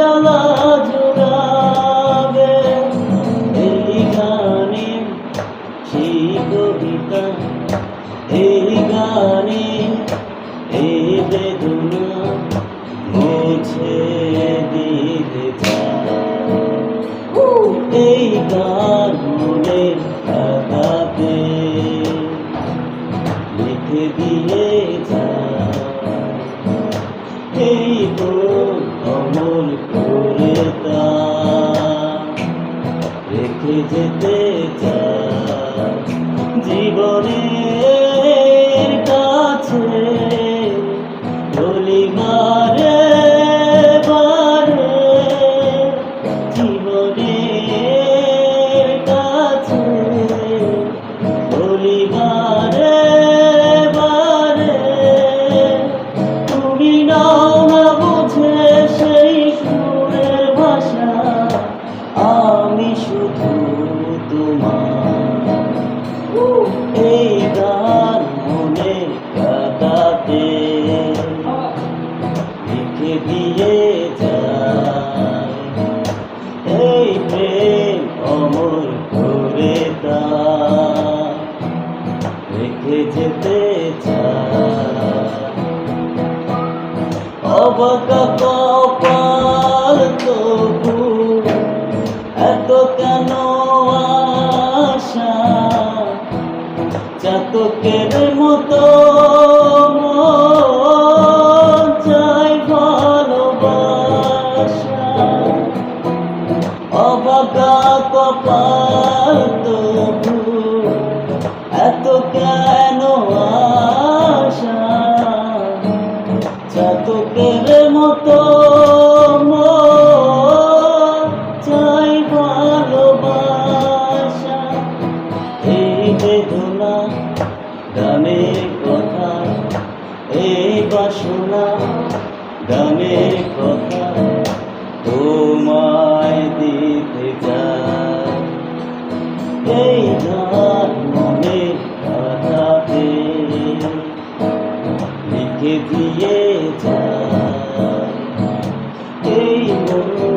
জ্বালা জোড়াবে এই গানে সেই কবিতা এই গানে এই বেদনা মুছে দিতে চাই এই গান মনের খাতাতে লিখে দিয়ে যায় এই বোন অমল করে তা রেখে যেতে চায় জীবনের কাছে বলিবারে বারে জীবনের কাছে বলিবারে বারে তুমি নাও না বুঝে সেই সুরের ভাষা আমি শুধু তোমার এই গান মনের খাতাতে লিখে দিয়ে যায় এই প্রেম অমর করে তা রেখে যেতে চায় অবাকা কপাল তবু এত কেন আশা চাতকের মতো মন চাই ভালোবাসা অবাকা কপাল তবু এত কেন আশা চাতকের মতো মন চাই ভালোবাসা এই বেদনা গানের কথা এই বাসনা গানের কথা তোমায় দিতে চাই এই গান মনের খাতাতে লিখে দিয়ে যায় এই মন